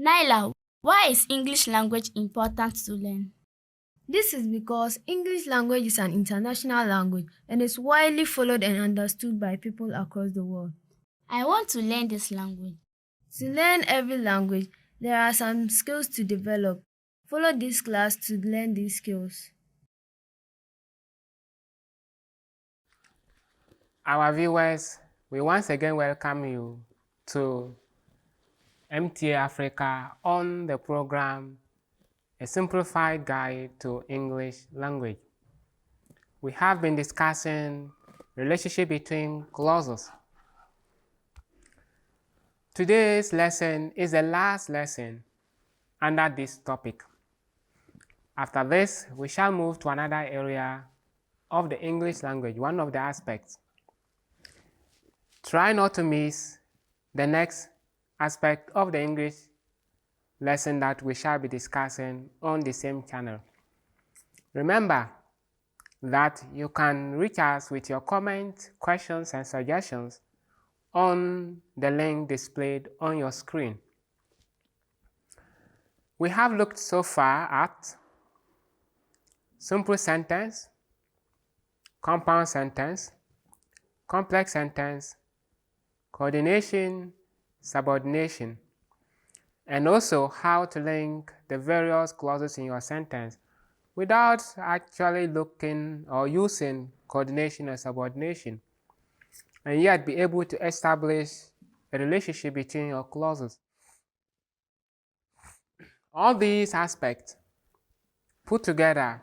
Naila, why is English language important to learn? This is because English language is an international language and is widely followed and understood by people across the world. I want to learn this language. To learn every language, there are some skills to develop. Follow this class to learn these skills. Our viewers, we once again welcome you to MTA Africa on the program A Simplified Guide to English Language. We have been discussing relationship between clauses. Today's lesson is the last lesson under this topic. After this, we shall move to another area of the English language, one of the aspects. Try not to miss the next aspect of the English lesson that we shall be discussing on the same channel. Remember that you can reach us with your comments, questions, and suggestions on the link displayed on your screen. We have looked so far at simple sentence, compound sentence, complex sentence, coordination, subordination, and also how to link the various clauses in your sentence without actually looking or using coordination or subordination, and yet be able to establish a relationship between your clauses. All these aspects put together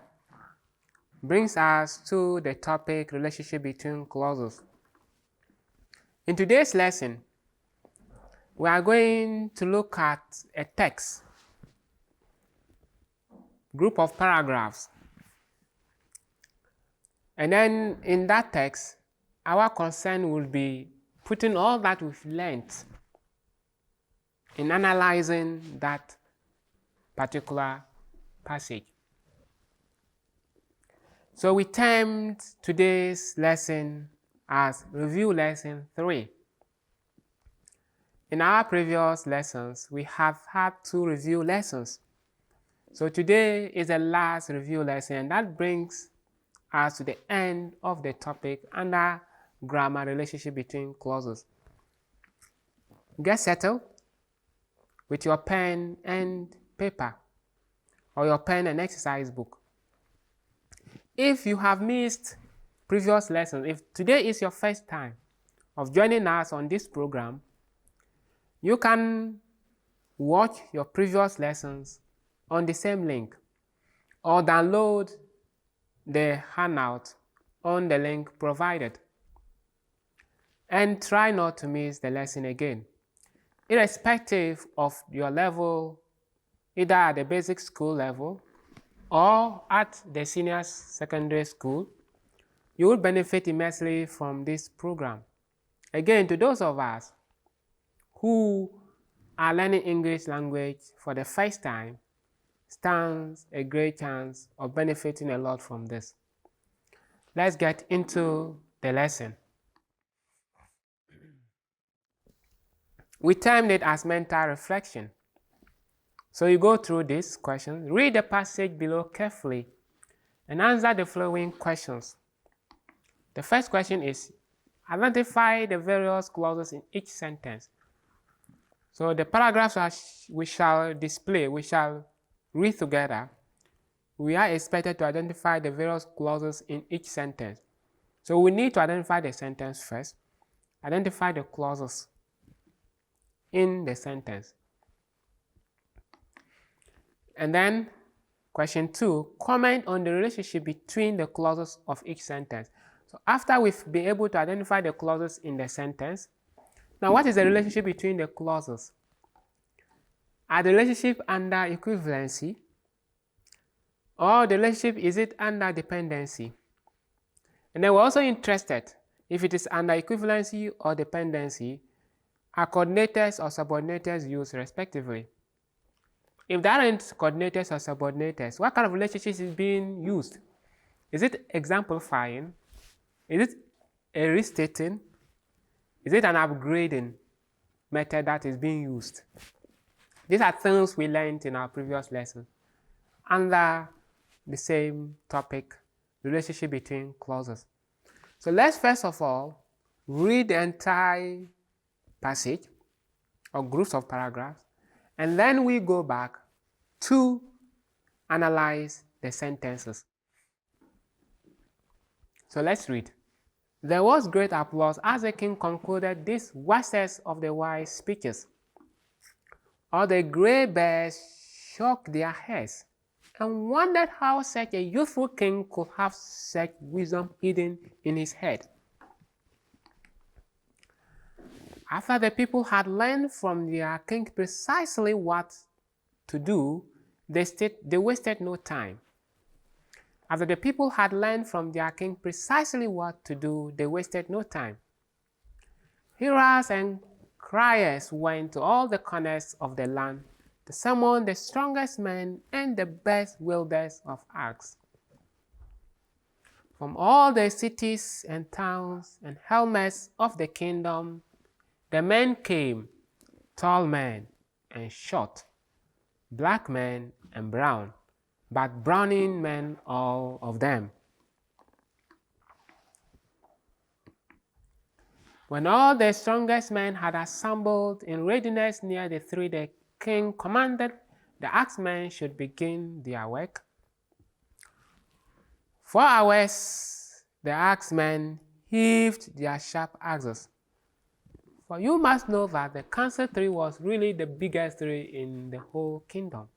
brings us to the topic relationship between clauses. In today's lesson, we are going to look at a text, group of paragraphs. And then in that text, our concern will be putting all that we've learned in analyzing that particular passage. So we termed today's lesson as Review Lesson 3. In our previous lessons, we have had 2 review lessons. So today is the last review lesson, and that brings us to the end of the topic under grammar relationship between clauses. Get settled with your pen and paper, or your pen and exercise book. If you have missed previous lessons, if today is your first time of joining us on this program, you can watch your previous lessons on the same link or download the handout on the link provided, and try not to miss the lesson again. Irrespective of your level, either at the basic school level or at the senior secondary school, you will benefit immensely from this program. Again, to those of us who are learning English language for the first time, stands a great chance of benefiting a lot from this. Let's get into the lesson. We termed it as mental reflection. So you go through this question, read the passage below carefully, and answer the following questions. The first question is, identify the various clauses in each sentence. So the paragraphs we shall display, we shall read together, we are expected to identify the various clauses in each sentence. So we need to identify the sentence first, identify the clauses in the sentence. And then question 2, comment on the relationship between the clauses of each sentence. So after we've been able to identify the clauses in the sentence, now what is the relationship between the clauses? Are the relationship under equivalency, or the relationship is it under dependency? And then we're also interested if it is under equivalency or dependency, are coordinators or subordinators used respectively? If there aren't coordinators or subordinators, what kind of relationship is being used? Is it exemplifying? Is it a restating? Is it an upgrading method that is being used? These are things we learned in our previous lesson under the same topic, relationship between clauses. So let's first of all read the entire passage or groups of paragraphs, and then we go back to analyze the sentences. So let's read. There was great applause as the king concluded these wisest of the wise speeches. All the grey bears shook their heads and wondered how such a youthful king could have such wisdom hidden in his head. After the people had learned from their king precisely what to do, they wasted no time. After the people had learned from their king precisely what to do, they wasted no time. Hearers and criers went to all the corners of the land to summon the strongest men and the best wielders of axes. From all the cities and towns and hamlets of the kingdom, the men came, tall men and short, black men and brown, but browning men all of them. When all the strongest men had assembled in readiness near the tree, the king commanded the axemen should begin their work. 4 hours the axemen heaved their sharp axes. For you must know that the council tree was really the biggest tree in the whole kingdom.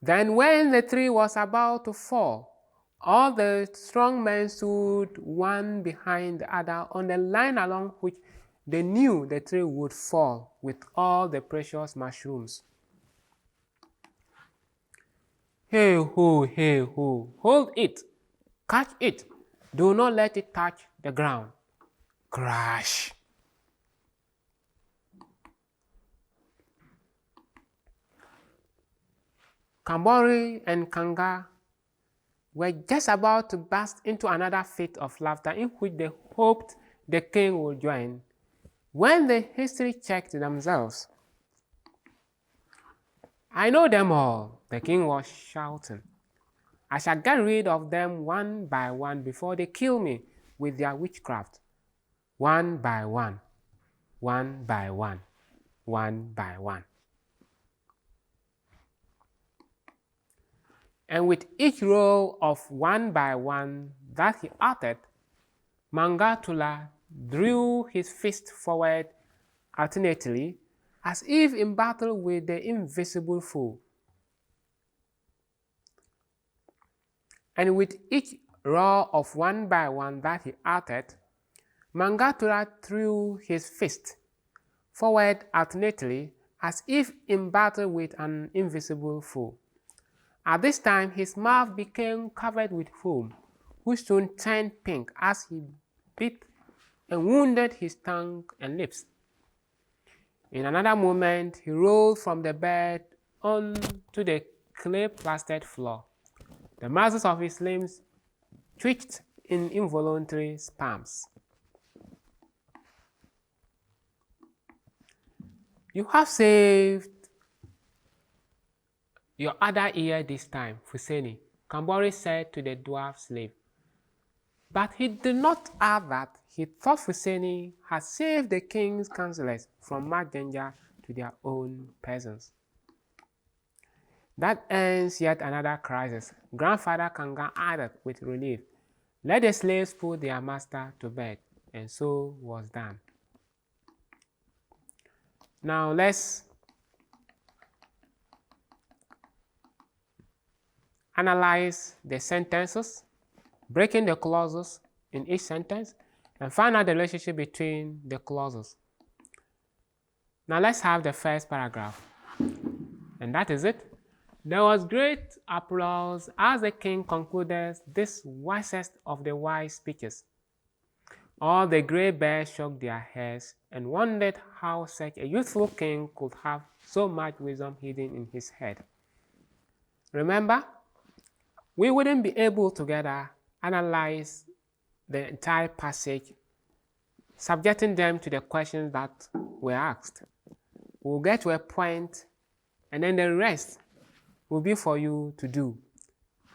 Then when the tree was about to fall, all the strong men stood one behind the other on the line along which they knew the tree would fall with all the precious mushrooms. Hey ho, hold it, catch it, do not let it touch the ground. Crash! Kambori and Kanga were just about to burst into another fit of laughter in which they hoped the king would join, when they hastily checked themselves. I know them all, the king was shouting. I shall get rid of them one by one before they kill me with their witchcraft. One by one, one by one, one by one. And with each roll of one by one that he uttered, Mangatula drew his fist forward alternately, as if in battle with the invisible foe. And with each roll of one by one that he uttered, Mangatula threw his fist forward alternately, as if in battle with an invisible foe. At this time, his mouth became covered with foam, which soon turned pink as he bit and wounded his tongue and lips. In another moment, he rolled from the bed onto the clay-plastered floor. The muscles of his limbs twitched in involuntary spasms. You have saved your other ear this time, Fuseni, Kambori said to the dwarf slave. But he did not add that he thought Fuseni had saved the king's counselors from much danger to their own persons. That ends yet another crisis, Grandfather Kanga added with relief. Let the slaves put their master to bed, and so was done. Now let's analyze the sentences, breaking the clauses in each sentence, and find out the relationship between the clauses. Now let's have the first paragraph, and that is it. There was great applause as the king concluded this wisest of the wise speeches. All the grey bears shook their heads and wondered how such a youthful king could have so much wisdom hidden in his head. Remember, we wouldn't be able together analyze the entire passage subjecting them to the questions that were asked. We'll get to a point, and then the rest will be for you to do,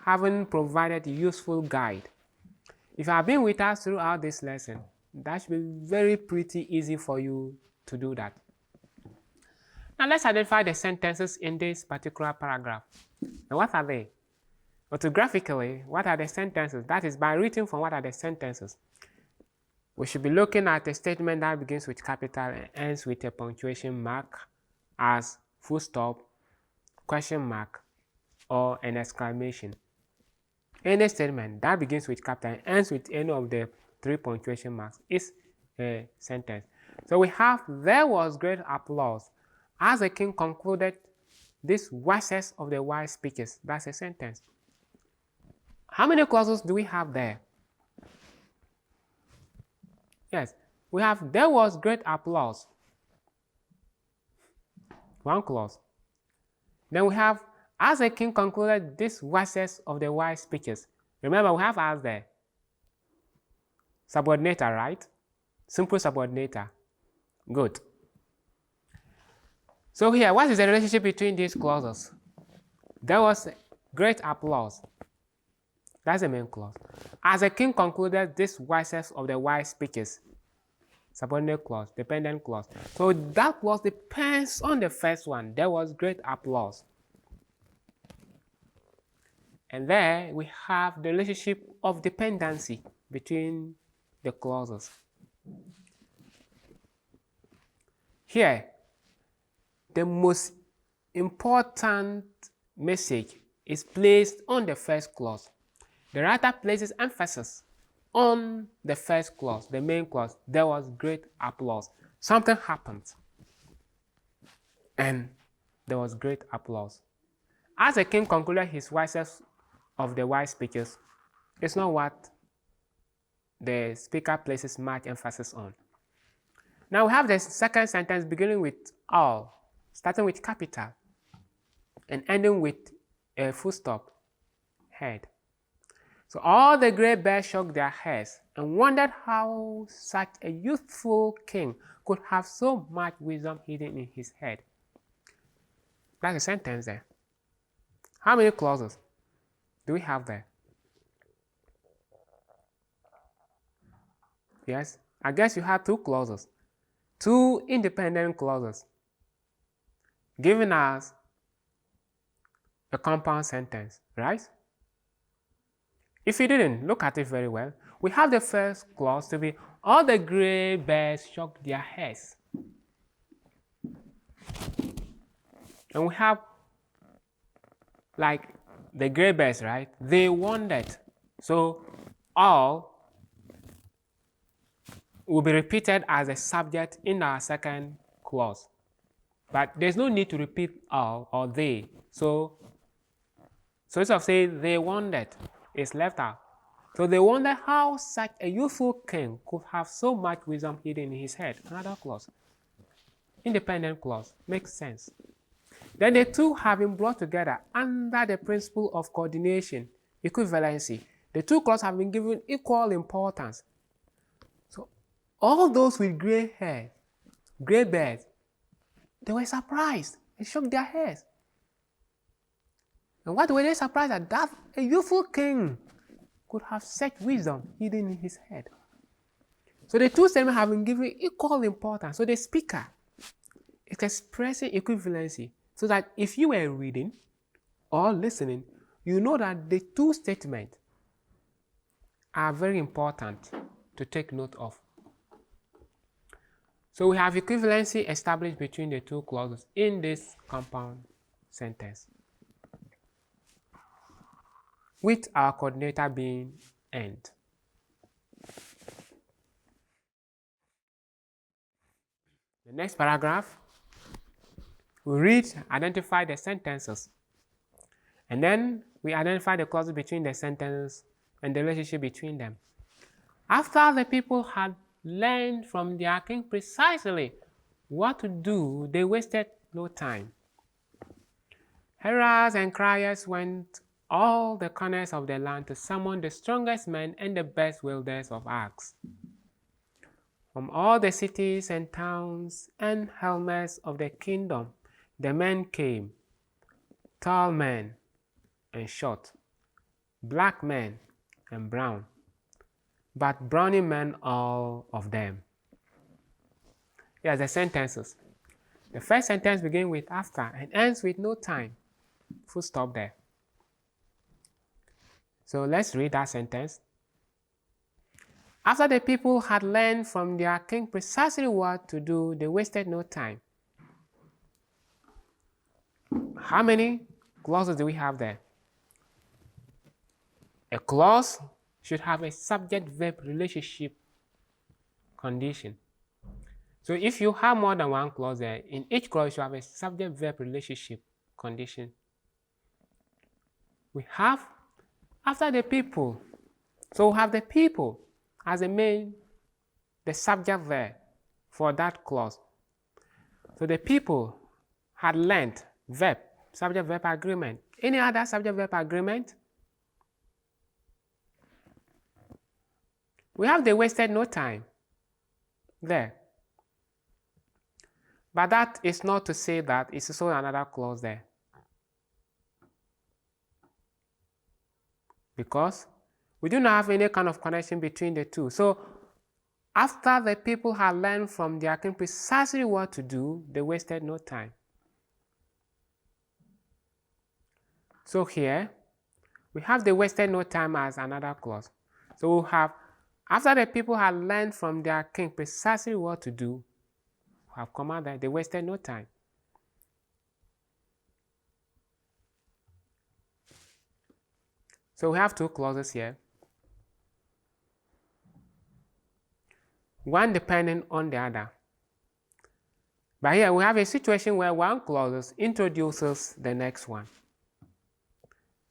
having provided a useful guide. If you have been with us throughout this lesson, that should be pretty easy for you to do that. Now let's identify the sentences in this particular paragraph. Now what are they? Orthographically, what are the sentences? That is, by reading from what are the sentences. We should be looking at a statement that begins with capital and ends with a punctuation mark as full stop, question mark, or an exclamation. Any statement that begins with capital and ends with any of the 3 punctuation marks is a sentence. So we have, there was great applause as the king concluded these wisest of the wise speeches. That's a sentence. How many clauses do we have there? Yes, we have, there was great applause. 1 clause. Then we have, as the king concluded this wisest of the wise speeches. Remember, we have as there. Subordinator, right? Simple subordinator. Good. So here, what is the relationship between these clauses? There was great applause. That's the main clause. As the king concluded this wisest of the wise speeches. Subordinate clause, dependent clause. So that clause depends on the first one. There was great applause. And there we have the relationship of dependency between the clauses. Here, the most important message is placed on the first clause. The writer places emphasis on the first clause, the main clause. There was great applause. Something happened, and there was great applause. As the king concluded his wisest of the wise speeches, it's not what the speaker places much emphasis on. Now we have the second sentence beginning with all, starting with capital, and ending with a full stop, head. So all the grey bears shook their heads and wondered how such a youthful king could have so much wisdom hidden in his head. That's a sentence there. How many clauses do we have there? Yes, I guess you have 2 clauses, 2 independent clauses, giving us a compound sentence, right? If you didn't look at it very well, we have the first clause to be all the grey bears shook their heads. And we have like the grey bears, right? They wondered. So all will be repeated as a subject in our second clause. But there's no need to repeat all or they. So instead of saying they wondered, it's left out. So they wonder how such a youthful king could have so much wisdom hidden in his head. Another clause. Independent clause. Makes sense. Then the 2 have been brought together under the principle of coordination, equivalency. The 2 clauses have been given equal importance. So all those with grey hair, grey beards, they were surprised and shook their heads. And what were they surprised at? That a youthful king could have such wisdom hidden in his head. So the 2 statements have been given equal importance. So the speaker is expressing equivalency, so that if you were reading or listening, you know that the 2 statements are very important to take note of. So we have equivalency established between the 2 clauses in this compound sentence, with our coordinator being and. The next paragraph, we read, identify the sentences, and then we identify the clauses between the sentences and the relationship between them. After the people had learned from their king precisely what to do, they wasted no time. Heralds and criers went all the corners of the land to summon the strongest men and the best wielders of axes. From all the cities and towns and hamlets of the kingdom, the men came, tall men and short, black men and brown, but brawny men all of them. Here's the sentences. The first sentence begins with after and ends with no time. Full stop there. So let's read that sentence. After the people had learned from their king precisely what to do, they wasted no time. How many clauses do we have there? A clause should have a subject-verb relationship condition. So if you have more than one clause there, in each clause you have a subject-verb relationship condition. We have after the people. So we have the people as the subject verb for that clause. So the people had learned, verb, subject-verb agreement. Any other subject-verb agreement? We have they wasted no time there. But that is not to say that it's also another clause there. Because we do not have any kind of connection between the two. So after the people had learned from their king precisely what to do, they wasted no time. So here, we have the wasted no time as another clause. So we'll have, after the people had learned from their king precisely what to do, we have comma there, they wasted no time. So we have two clauses here. One depending on the other. But here we have a situation where one clause introduces the next one.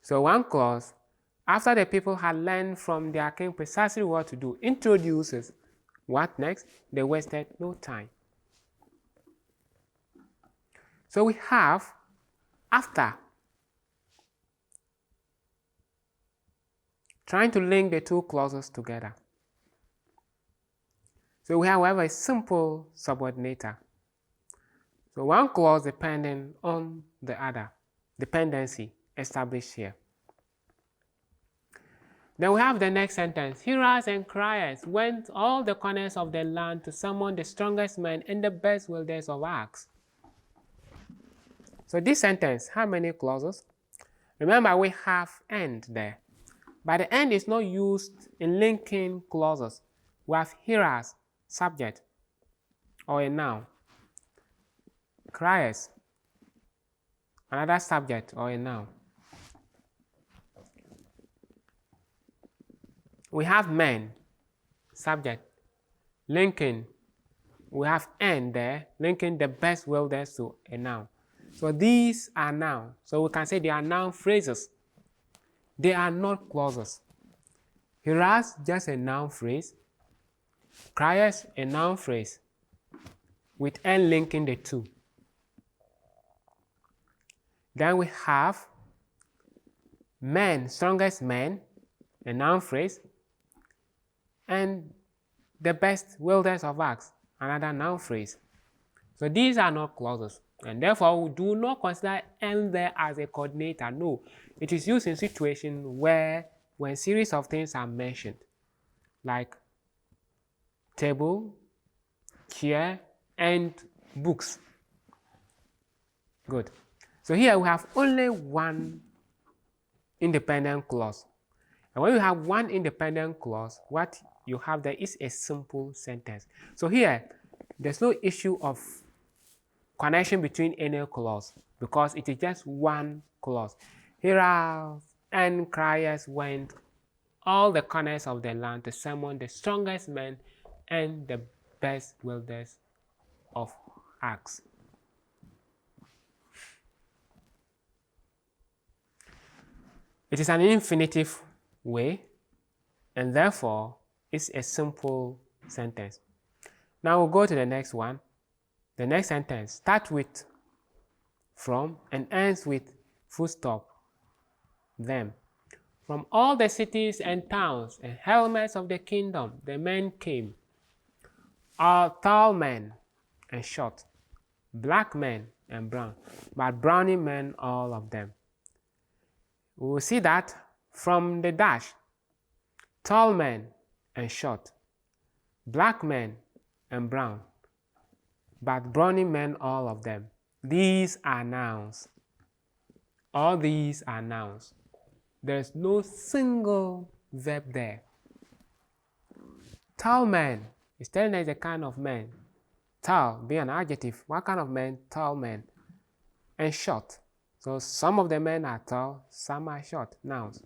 So one clause, after the people had learned from their king precisely what to do, introduces what next? They wasted no time. So we have after, trying to link the two clauses together. So we have, however, a simple subordinator. So one clause depending on the other, dependency established here. Then we have the next sentence. Hearers and criers went all the corners of the land to summon the strongest men and the best wielders of axes. So this sentence, how many clauses? Remember, we have and there. But the and is not used in linking clauses. We have hearers, subject, or a noun. Criers, another subject or a noun. We have men, subject, linking. We have and there, linking the best wielders to a noun. So these are nouns. So we can say they are noun phrases. They are not clauses. Hearers, just a noun phrase. Criers, a noun phrase, with and linking the two. Then we have men, strongest men, a noun phrase, and the best wielders of axes, another noun phrase. So these are not clauses, and therefore we do not consider and there as a coordinator. No, it is used in situations where when series of things are mentioned, like table, chair, and books. Good. So here we have only one independent clause. And when you have one independent clause, what you have there is a simple sentence. So here, there's no issue of connection between any clause because it is just one clause. Hearers and criers went all the corners of the land to summon the strongest men and the best wielders of axes. It is an infinitive way, and therefore it's a simple sentence. Now we'll go to the next one. The next sentence starts with from and ends with full stop, them. From all the cities and towns and hamlets of the kingdom, the men came. all tall men and short, black men and brown, but browny men, all of them. We will see that from the dash. Tall men and short, black men and brown, but browny men, all of them. These are nouns. All these are nouns. There's no single verb there. Tall man is telling us the kind of man. Tall being an adjective. What kind of man? Tall man. And short. So some of the men are tall, some are short. Nouns.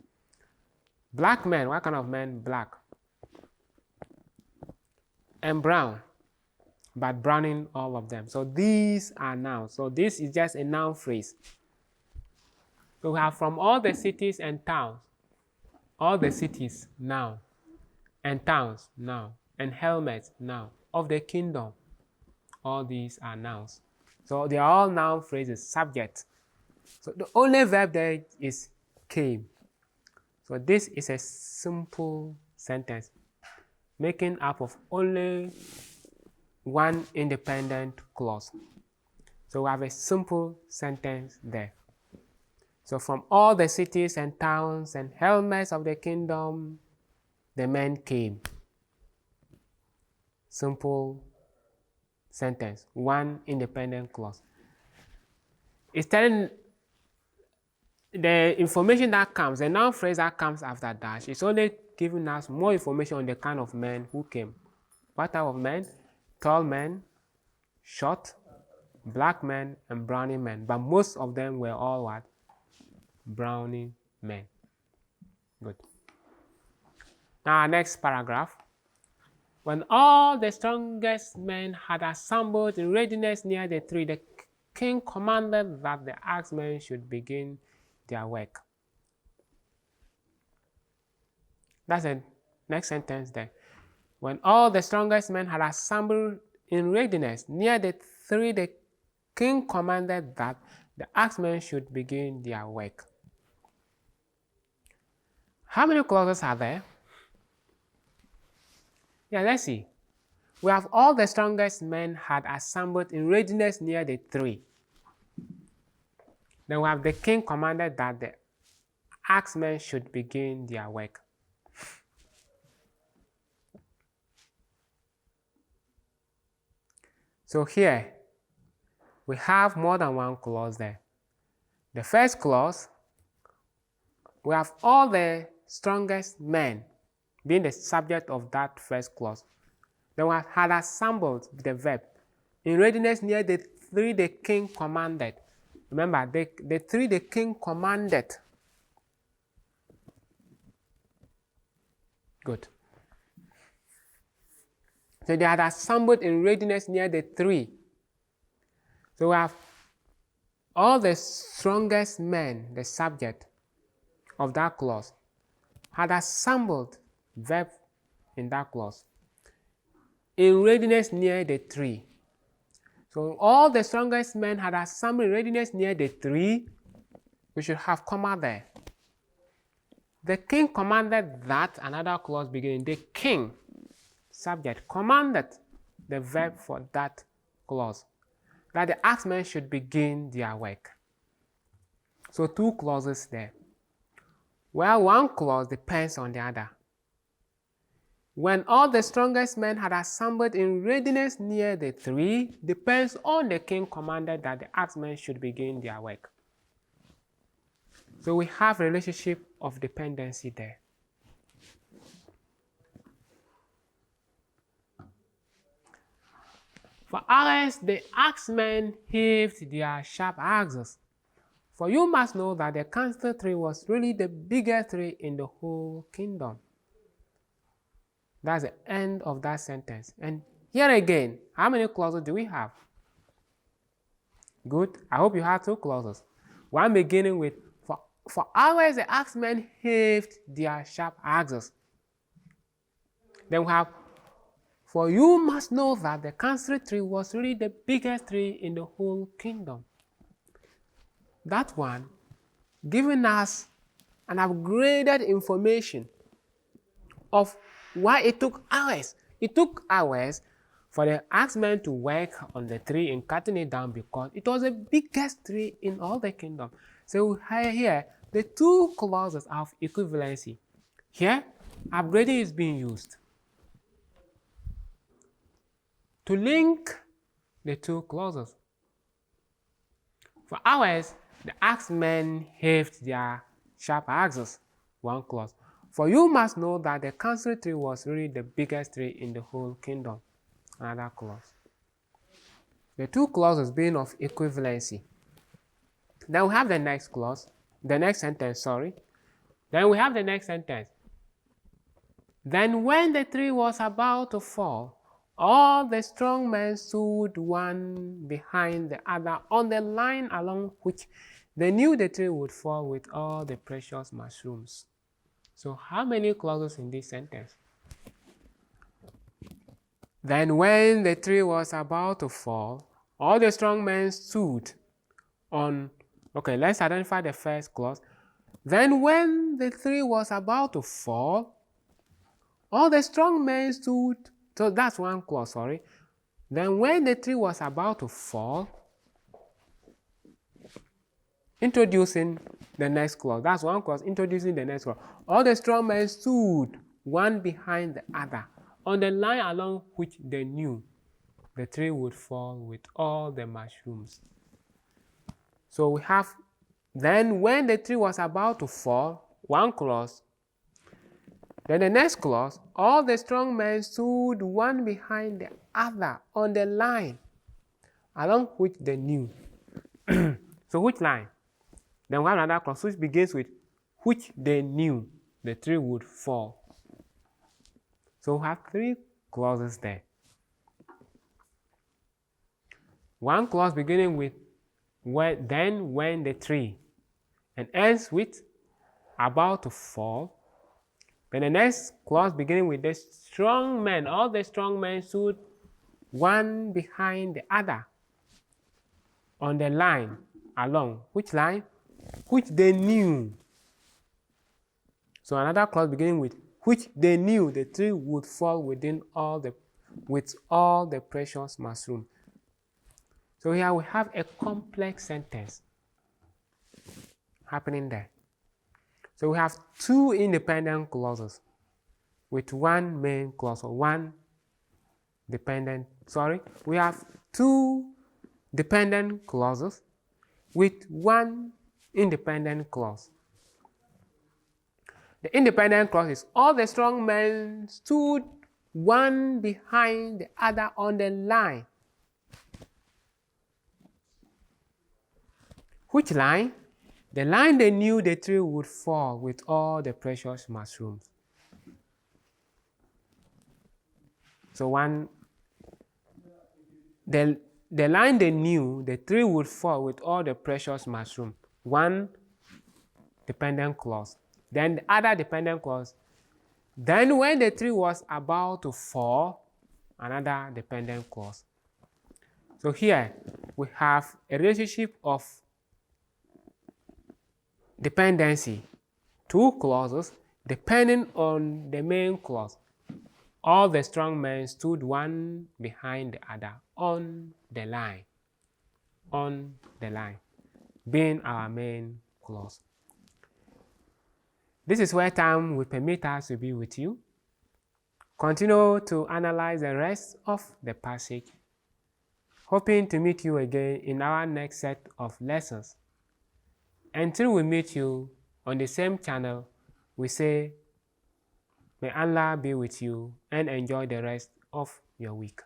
Black man. What kind of man? Black. And brown. But browning, all of them. So these are nouns. So this is just a noun phrase. So we have from all the cities and towns. All the cities, noun. And towns, noun. And helmets, noun. Of the kingdom. All these are nouns. So they are all noun phrases, subject. So the only verb there is came. So this is a simple sentence, making up of only one independent clause. So we have a simple sentence there. So from all the cities and towns and helmets of the kingdom, the men came. Simple sentence, one independent clause. It's telling the information that comes, the noun phrase that comes after dash, it's only giving us more information on the kind of men who came. What type of men? Tall men, short, black men, and browny men. But most of them were all what? Browny men. Good. Now, our next paragraph. When all the strongest men had assembled in readiness near the tree, the king commanded that the axemen should begin their work. That's the next sentence there. When all the strongest men had assembled in readiness near the tree, the king commanded that the axemen should begin their work. How many clauses are there? Yeah, let's see. We have all the strongest men had assembled in readiness near the tree. Then we have the king commanded that the axemen should begin their work. So here, we have more than one clause there. The first clause, we have all the strongest men being the subject of that first clause. Then we had assembled the verb. In readiness near the tree the king commanded. Remember, the tree the king commanded. Good. So they had assembled in readiness near the tree. So we have all the strongest men, the subject of that clause, had assembled, verb in that clause, in readiness near the tree. So all the strongest men had assembled in readiness near the tree. We should have comma there. The king commanded that, another clause beginning. The king, subject, commanded, the verb for that clause, that the axemen should begin their work. So two clauses there. Well, one clause depends on the other. When all the strongest men had assembled in readiness near the tree, depends on the king commanded that the axemen should begin their work. So we have a relationship of dependency there. For others, the axemen heaved their sharp axes. For you must know that the council tree was really the biggest tree in the whole kingdom. That's the end of that sentence. And here again, how many clauses do we have? Good. I hope you have two clauses. One beginning with, for hours the axemen heaved their sharp axes. Then we have, for you must know that the council tree was really the biggest tree in the whole kingdom. That one giving us an upgraded information of why it took hours. It took hours for the axemen to work on the tree and cutting it down because it was the biggest tree in all the kingdom. So here, the two clauses have equivalency. Here, upgrading is being used to link the two clauses. For ours, the axemen heaved their sharp axes, one clause. For you must know that the council tree was really the biggest tree in the whole kingdom, another clause. The two clauses being of equivalency. Then we have the next clause, the next sentence, sorry. Then we have the next sentence. Then when the tree was about to fall, all the strong men stood one behind the other on the line along which they knew the tree would fall with all the precious mushrooms. So how many clauses in this sentence? Then when the tree was about to fall, all the strong men stood on. Okay, let's identify the first clause. Then when the tree was about to fall, all the strong men stood. So that's one clause, sorry. Then when the tree was about to fall, introducing the next clause. That's one clause, introducing the next clause. All the strong men stood one behind the other on the line along which they knew the tree would fall with all the mushrooms. So we have, then when the tree was about to fall, one clause. Then the next clause, all the strong men stood one behind the other on the line along which they knew. So which line? Then we have another clause which begins with which they knew the tree would fall. So we have three clauses there. One clause beginning with then when the tree and ends with about to fall. Then the next clause beginning with the strong men, all the strong men stood one behind the other on the line along. Which line? Which they knew. So another clause beginning with which they knew the tree would fall with all the precious mushrooms. So here we have a complex sentence happening there. So we have two independent clauses with one main clause or one dependent. We have two dependent clauses with one independent clause. The independent clause is all the strong men stood one behind the other on the line. Which line? The line they knew the tree would fall with all the precious mushrooms. So the line they knew the tree would fall with all the precious mushrooms. One dependent clause. Then the other dependent clause. Then when the tree was about to fall, another dependent clause. So here we have a relationship of dependency, two clauses depending on the main clause. All the strong men stood one behind the other on the line, being our main clause. This is where time will permit us to be with you. Continue to analyze the rest of the passage, hoping to meet you again in our next set of lessons. Until we meet you on the same channel, we say, may Allah be with you and enjoy the rest of your week.